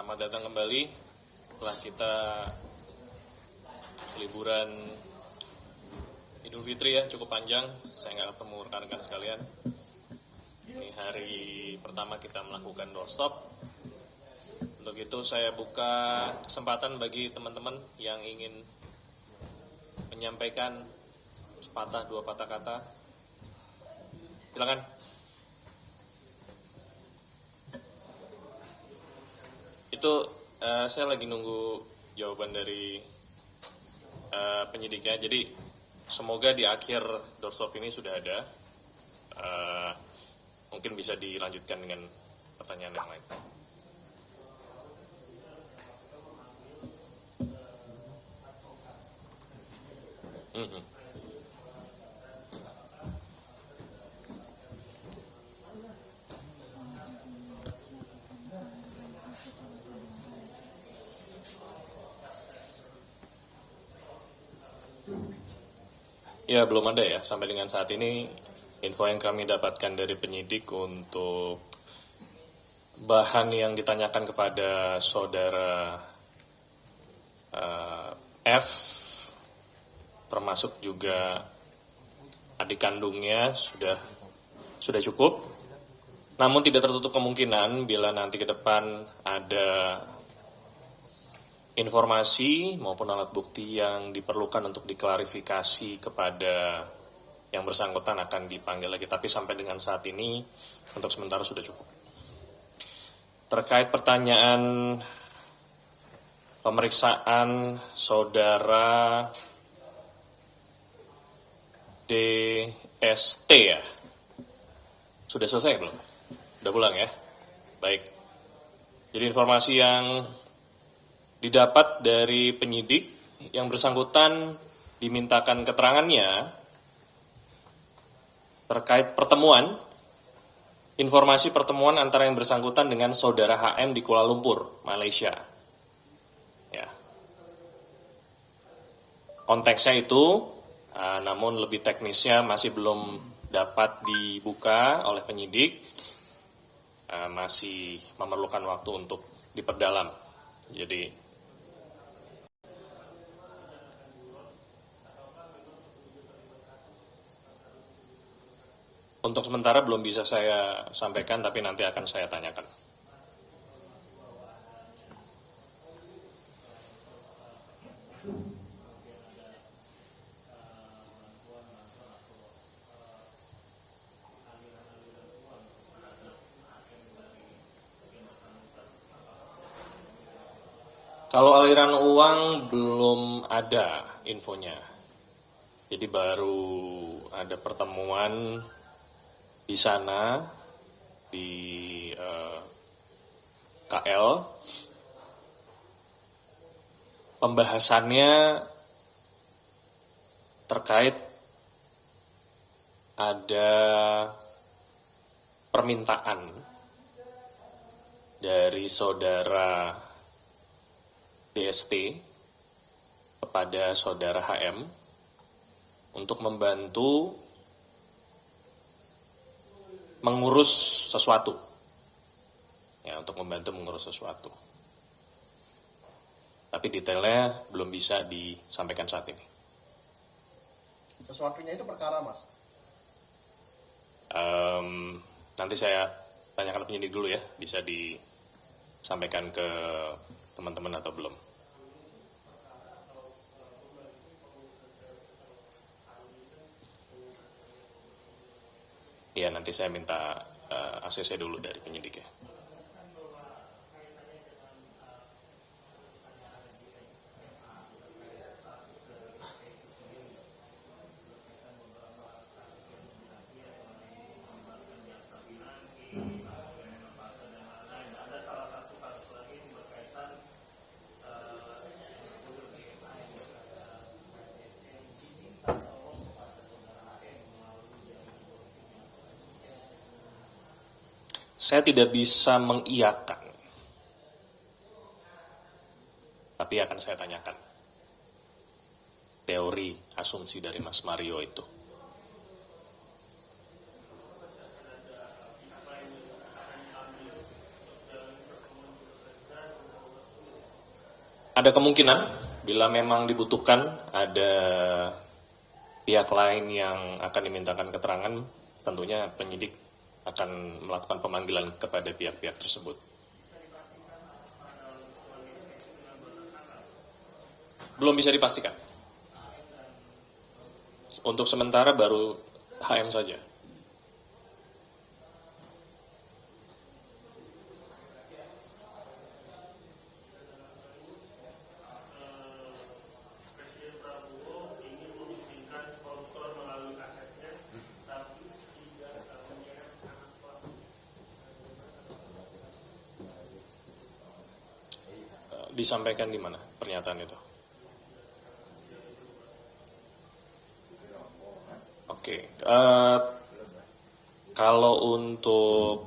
Selamat datang kembali setelah kita liburan Idul Fitri ya, cukup panjang. Saya nggak ketemu rekan-rekan sekalian. Ini hari pertama kita melakukan doorstop. Untuk itu saya buka kesempatan bagi teman-teman yang ingin menyampaikan sepatah dua patah kata. Silakan. Itu saya lagi nunggu jawaban dari penyidiknya. Jadi semoga di akhir doorstop ini sudah ada. Mungkin bisa dilanjutkan dengan pertanyaan yang lain. Ya, belum ada ya. Sampai dengan saat ini, info yang kami dapatkan dari penyidik untuk bahan yang ditanyakan kepada saudara F, termasuk juga adik kandungnya, sudah cukup. Namun tidak tertutup kemungkinan bila nanti ke depan ada informasi maupun alat bukti yang diperlukan untuk diklarifikasi kepada yang bersangkutan akan dipanggil lagi. Tapi sampai dengan saat ini untuk sementara sudah cukup. Terkait pertanyaan pemeriksaan saudara DST ya, sudah selesai belum? Udah pulang ya? Baik. Jadi informasi yang didapat dari penyidik yang bersangkutan dimintakan keterangannya terkait pertemuan, informasi pertemuan antara yang bersangkutan dengan saudara HM di Kuala Lumpur, Malaysia. Ya. Konteksnya itu, namun lebih teknisnya masih belum dapat dibuka oleh penyidik, masih memerlukan waktu untuk diperdalam. Jadi untuk sementara belum bisa saya sampaikan, tapi nanti akan saya tanyakan. Kalau aliran uang belum ada infonya. Jadi baru ada pertemuan di sana, di KL. Pembahasannya terkait ada permintaan dari saudara DST kepada saudara HM untuk membantu mengurus sesuatu. Ya, untuk membantu mengurus sesuatu. Tapi detailnya belum bisa disampaikan saat ini. Sesuatunya itu perkara, Mas? Nanti saya tanyakan penyidik dulu ya, bisa disampaikan ke teman-teman atau belum. Ya, nanti saya minta ACC dulu dari penyidik ya. Saya tidak bisa mengiyakan, tapi akan saya tanyakan teori asumsi dari Mas Mario itu. Ada kemungkinan bila memang dibutuhkan ada pihak lain yang akan dimintakan keterangan, tentunya penyidik akan melakukan pemanggilan kepada pihak-pihak tersebut. Belum bisa dipastikan. Untuk sementara baru HM saja. Disampaikan di mana pernyataan itu? Oke, kalau untuk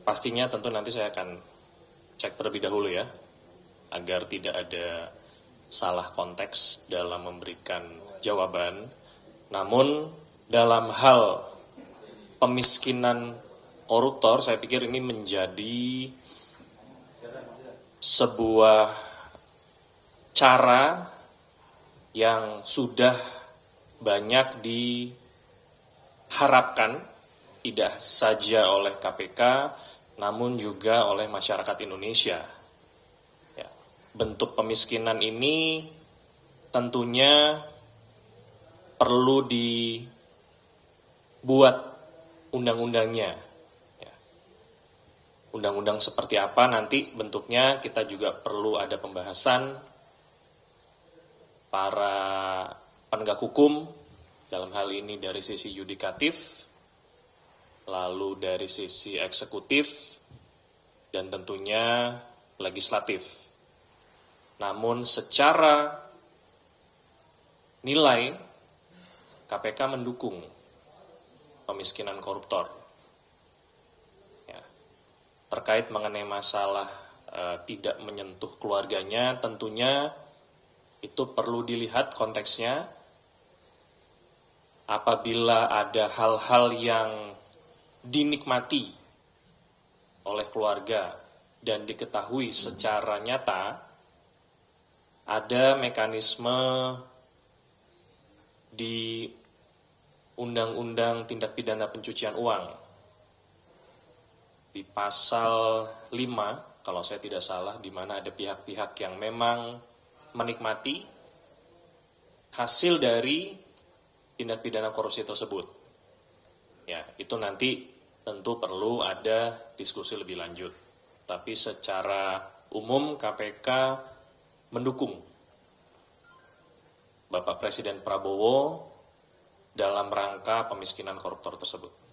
pastinya tentu nanti saya akan cek terlebih dahulu ya, agar tidak ada salah konteks dalam memberikan jawaban. Namun dalam hal pemiskinan koruptor, saya pikir ini menjadi sebuah cara yang sudah banyak diharapkan tidak saja oleh KPK namun juga oleh masyarakat Indonesia. Ya, bentuk pemiskinan ini tentunya perlu dibuat undang-undangnya. Ya. Undang-undang seperti apa nanti bentuknya kita juga perlu ada pembahasan para penegak hukum, dalam hal ini dari sisi yudikatif, lalu dari sisi eksekutif, dan tentunya legislatif. Namun secara nilai, KPK mendukung pemiskinan koruptor. Ya. Terkait mengenai masalah tidak menyentuh keluarganya, tentunya itu perlu dilihat konteksnya. Apabila ada hal-hal yang dinikmati oleh keluarga dan diketahui secara nyata, ada mekanisme di Undang-Undang Tindak Pidana Pencucian Uang. Di pasal 5, kalau saya tidak salah, di mana ada pihak-pihak yang memang menikmati hasil dari tindak pidana korupsi tersebut. Ya, itu nanti tentu perlu ada diskusi lebih lanjut. Tapi secara umum KPK mendukung Bapak Presiden Prabowo dalam rangka pemiskinan koruptor tersebut.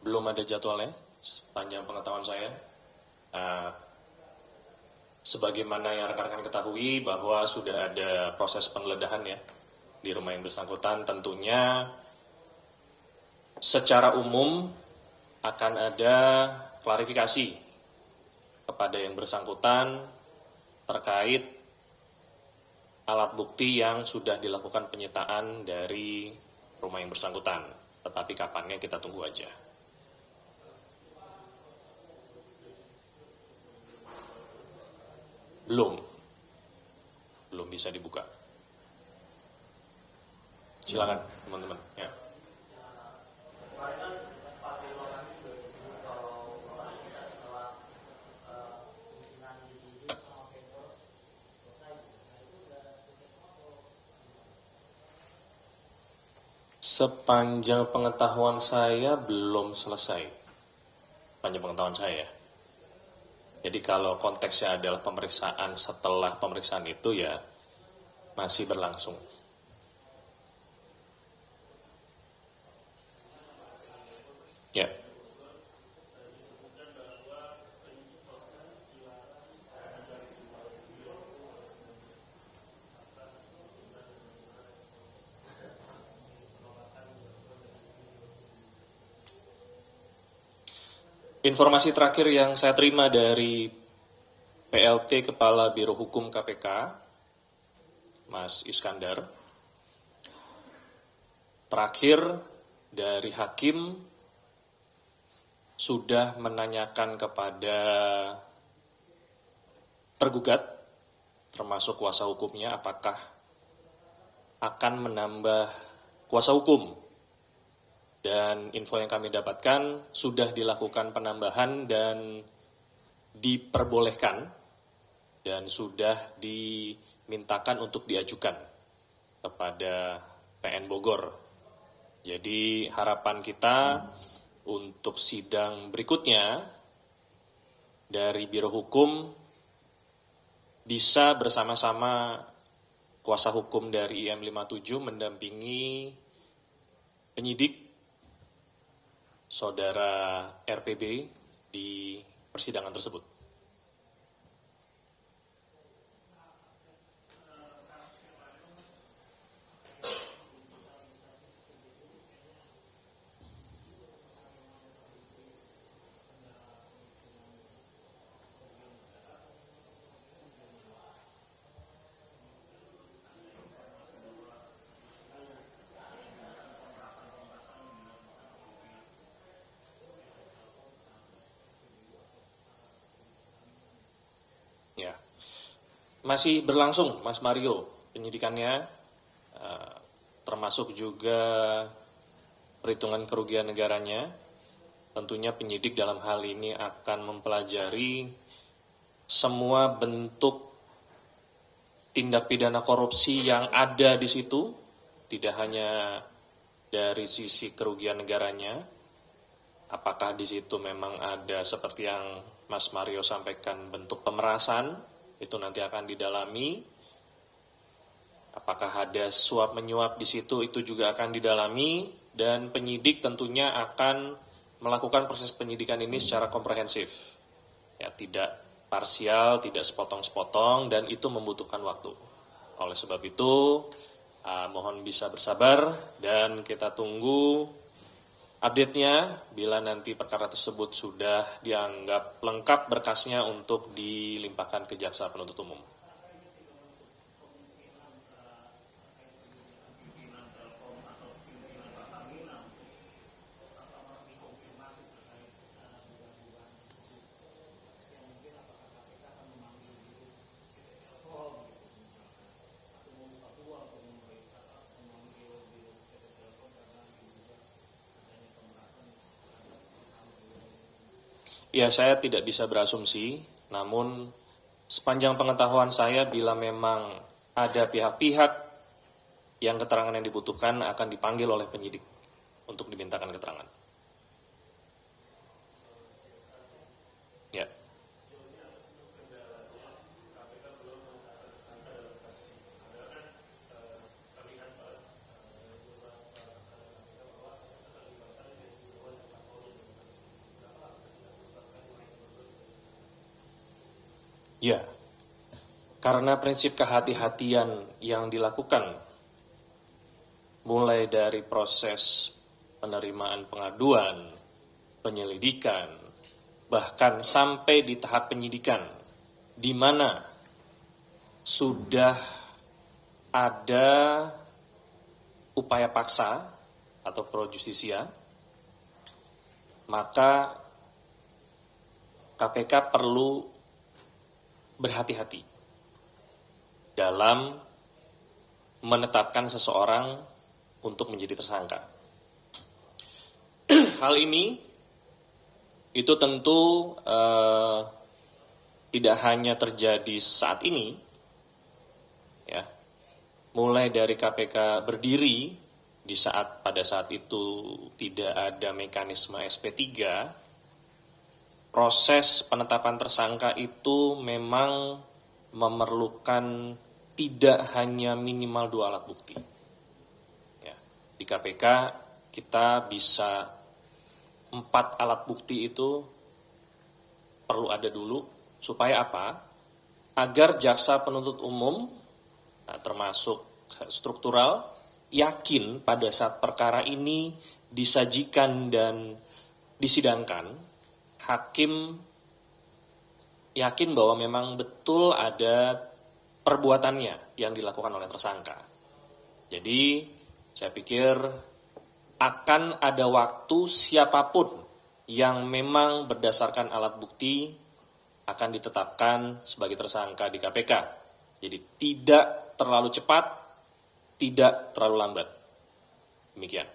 Belum ada jadwalnya, sepanjang pengetahuan saya. Sebagaimana yang rekan-rekan ketahui bahwa sudah ada proses penggeledahan ya di rumah yang bersangkutan, tentunya secara umum akan ada klarifikasi kepada yang bersangkutan terkait alat bukti yang sudah dilakukan penyitaan dari rumah yang bersangkutan. Tetapi kapannya kita tunggu aja. Belum bisa dibuka. Silakan teman-teman. Ya. Sepanjang pengetahuan saya belum selesai. Sepanjang pengetahuan saya. Jadi kalau konteksnya adalah pemeriksaan setelah pemeriksaan itu ya masih berlangsung. Ya. Informasi terakhir yang saya terima dari PLT Kepala Biro Hukum KPK, Mas Iskandar, Terakhir dari hakim sudah menanyakan kepada tergugat, termasuk kuasa hukumnya, apakah akan menambah kuasa hukum. Dan info yang kami dapatkan sudah dilakukan penambahan dan diperbolehkan dan sudah dimintakan untuk diajukan kepada PN Bogor. Jadi harapan kita untuk sidang berikutnya dari Biro Hukum bisa bersama-sama kuasa hukum dari IM57 mendampingi penyidik saudara RPB di persidangan tersebut. Ya, masih berlangsung, Mas Mario, penyidikannya, termasuk juga perhitungan kerugian negaranya. Tentunya penyidik dalam hal ini akan mempelajari semua bentuk tindak pidana korupsi yang ada di situ, tidak hanya dari sisi kerugian negaranya. Apakah di situ memang ada seperti yang Mas Mario sampaikan bentuk pemerasan, itu nanti akan didalami. Apakah ada suap menyuap di situ, itu juga akan didalami. Dan penyidik tentunya akan melakukan proses penyidikan ini secara komprehensif. Ya, tidak parsial, tidak sepotong-sepotong, dan itu membutuhkan waktu. Oleh sebab itu, mohon bisa bersabar dan kita tunggu update-nya bila nanti perkara tersebut sudah dianggap lengkap berkasnya untuk dilimpahkan ke jaksa penuntut umum. Ya, saya tidak bisa berasumsi, namun sepanjang pengetahuan saya bila memang ada pihak-pihak yang keterangan yang dibutuhkan akan dipanggil oleh penyidik untuk dimintakan keterangan. Ya. Ya, karena prinsip kehati-hatian yang dilakukan mulai dari proses penerimaan pengaduan, penyelidikan, bahkan sampai di tahap penyidikan, di mana sudah ada upaya paksa atau pro justisia, maka KPK perlu berhati-hati dalam menetapkan seseorang untuk menjadi tersangka. Hal ini itu tentu tidak hanya terjadi saat ini, ya. Mulai dari KPK berdiri pada saat itu tidak ada mekanisme SP3. Proses penetapan tersangka itu memang memerlukan tidak hanya minimal 2 alat bukti. Ya, di KPK kita bisa 4 alat bukti itu perlu ada dulu, supaya apa? Agar jaksa penuntut umum, termasuk struktural, yakin pada saat perkara ini disajikan dan disidangkan, hakim yakin bahwa memang betul ada perbuatannya yang dilakukan oleh tersangka. Jadi saya pikir akan ada waktu siapapun yang memang berdasarkan alat bukti akan ditetapkan sebagai tersangka di KPK. Jadi tidak terlalu cepat, tidak terlalu lambat. Demikian.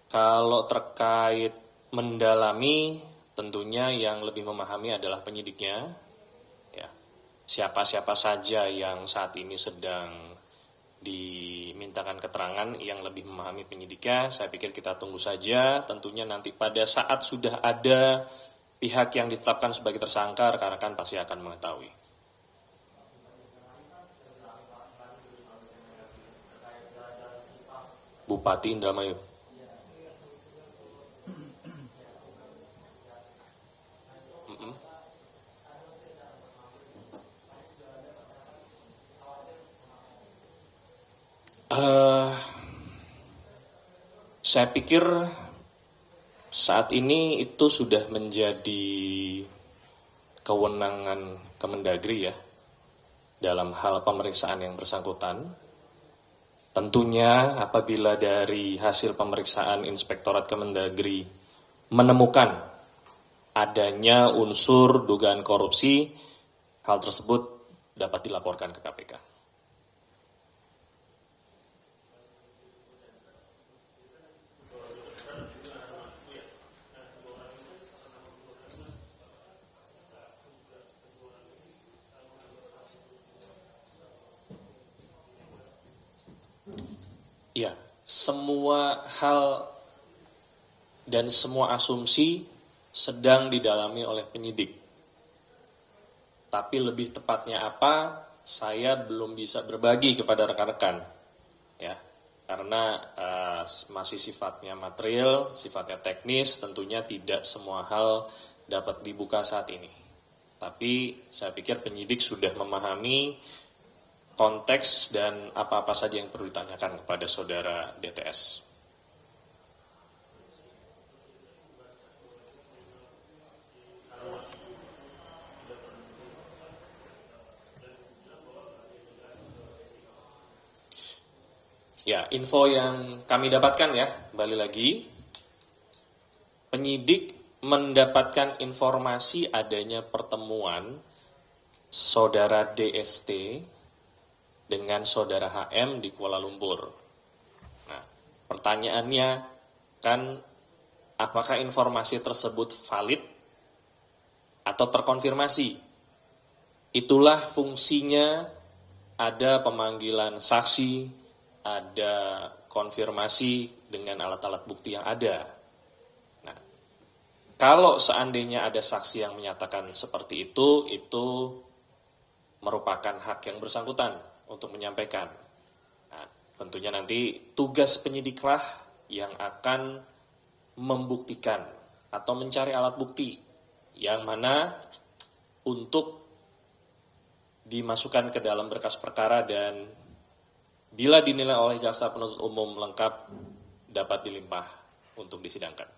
Kalau terkait mendalami, tentunya yang lebih memahami adalah penyidiknya. Ya. Siapa-siapa saja yang saat ini sedang dimintakan keterangan yang lebih memahami penyidiknya, saya pikir kita tunggu saja. Tentunya nanti pada saat sudah ada pihak yang ditetapkan sebagai tersangka, rekan-rekan pasti akan mengetahui. Bupati Indramayu. Saya pikir saat ini itu sudah menjadi kewenangan Kemendagri ya dalam hal pemeriksaan yang bersangkutan. Tentunya apabila dari hasil pemeriksaan Inspektorat Kemendagri menemukan adanya unsur dugaan korupsi, hal tersebut dapat dilaporkan ke KPK. Ya, semua hal dan semua asumsi sedang didalami oleh penyidik. Tapi lebih tepatnya apa, saya belum bisa berbagi kepada rekan-rekan. Ya, karena masih sifatnya material, sifatnya teknis, tentunya tidak semua hal dapat dibuka saat ini. Tapi saya pikir penyidik sudah memahami konteks dan apa-apa saja yang perlu ditanyakan kepada saudara DTS. Ya, info yang kami dapatkan ya, kembali lagi, penyidik mendapatkan informasi adanya pertemuan saudara DST dengan saudara HM di Kuala Lumpur. Nah, pertanyaannya kan apakah informasi tersebut valid atau terkonfirmasi? Itulah fungsinya ada pemanggilan saksi, ada konfirmasi dengan alat-alat bukti yang ada. Nah, kalau seandainya ada saksi yang menyatakan seperti itu merupakan hak yang bersangkutan untuk menyampaikan. Nah, tentunya nanti tugas penyidiklah yang akan membuktikan atau mencari alat bukti yang mana untuk dimasukkan ke dalam berkas perkara dan bila dinilai oleh jaksa penuntut umum lengkap dapat dilimpah untuk disidangkan.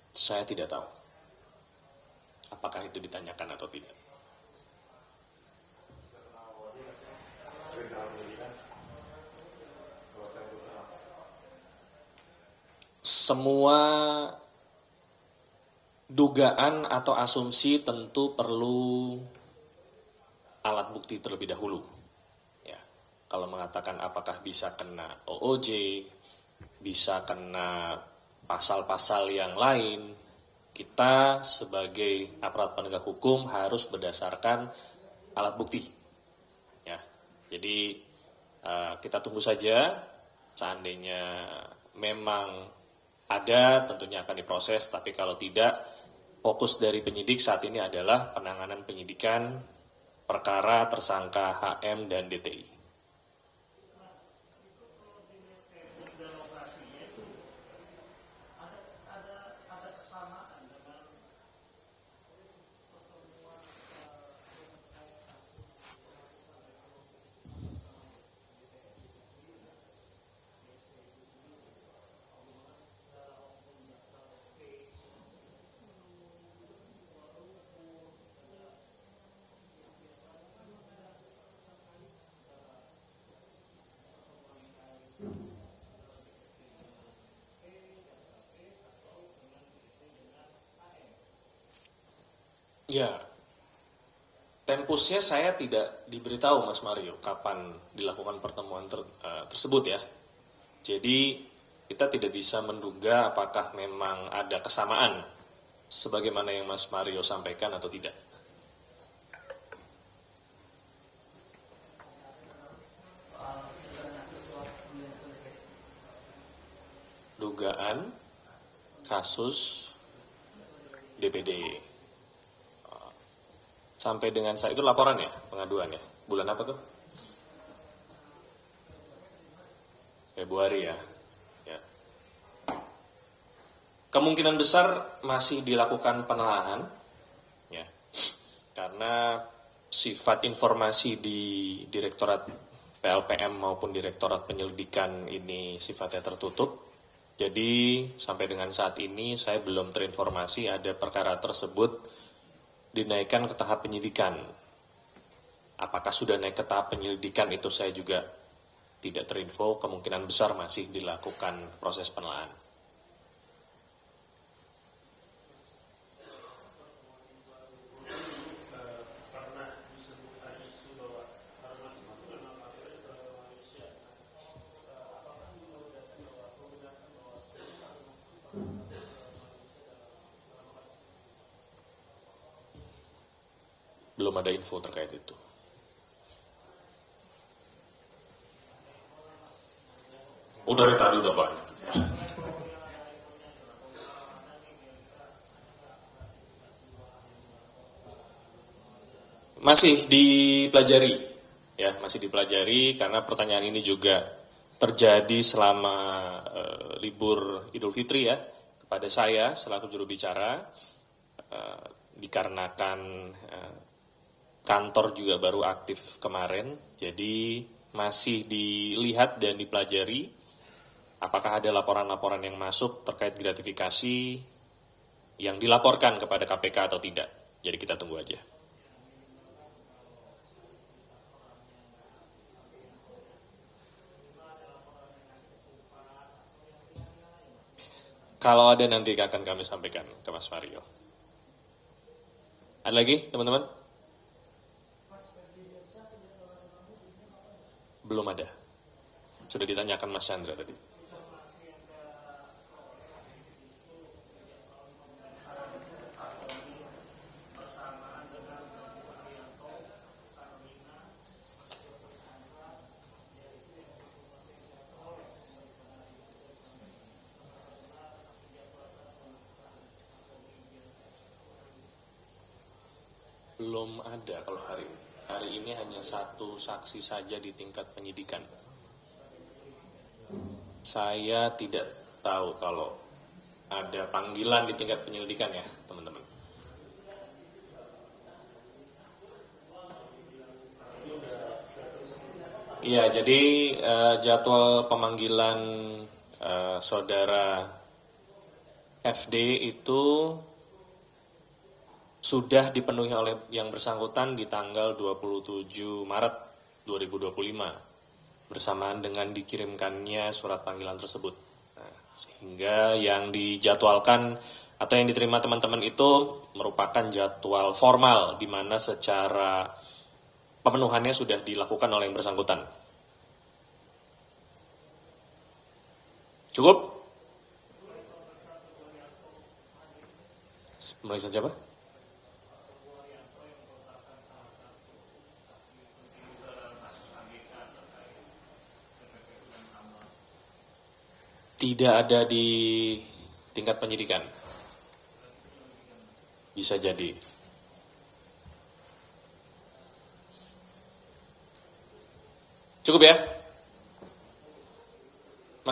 Saya tidak tahu apakah itu ditanyakan atau tidak. Semua dugaan atau asumsi tentu perlu alat bukti terlebih dahulu. Ya, kalau mengatakan apakah bisa kena OOJ, bisa kena pasal-pasal yang lain, kita sebagai aparat penegak hukum harus berdasarkan alat bukti. Ya, jadi kita tunggu saja. Seandainya memang ada, tentunya akan diproses. Tapi kalau tidak, fokus dari penyidik saat ini adalah penanganan penyidikan perkara tersangka HM dan DTI. Ya, tempusnya saya tidak diberitahu Mas Mario kapan dilakukan pertemuan tersebut ya. Jadi kita tidak bisa menduga apakah memang ada kesamaan sebagaimana yang Mas Mario sampaikan atau tidak. Dugaan kasus DPD. Sampai dengan saat itu laporan ya, pengaduan ya. Bulan apa tuh? Februari ya. Ya. Kemungkinan besar masih dilakukan penelaahan, ya, karena sifat informasi di Direktorat PLPM maupun Direktorat Penyelidikan ini sifatnya tertutup. Jadi sampai dengan saat ini saya belum terinformasi ada perkara tersebut dinaikkan ke tahap penyidikan. Apakah sudah naik ke tahap penyelidikan itu saya juga tidak terinfo, kemungkinan besar masih dilakukan proses penelaahan. Belum ada info terkait itu. Dari tadi udah banyak. Masih dipelajari, ya masih dipelajari karena pertanyaan ini juga terjadi selama libur Idul Fitri ya kepada saya selaku juru bicara dikarenakan kantor juga baru aktif kemarin, jadi masih dilihat dan dipelajari apakah ada laporan-laporan yang masuk terkait gratifikasi yang dilaporkan kepada KPK atau tidak. Jadi kita tunggu aja. Kalau ada nanti akan kami sampaikan ke Mas Mario. Ada lagi teman-teman? Belum ada. Sudah ditanyakan Mas Chandra tadi. Belum ada kalau hari ini. Hari ini hanya satu saksi saja di tingkat penyidikan. Saya tidak tahu kalau ada panggilan di tingkat penyelidikan ya, teman-teman. Iya, jadi jadwal pemanggilan saudara FD itu sudah dipenuhi oleh yang bersangkutan di tanggal 27 Maret 2025 bersamaan dengan dikirimkannya surat panggilan tersebut. Nah, sehingga yang dijadwalkan atau yang diterima teman-teman itu merupakan jadwal formal di mana secara pemenuhannya sudah dilakukan oleh yang bersangkutan. Cukup? Pemeriksaan siapa? Tidak ada di tingkat penyidikan. Bisa jadi. Cukup ya?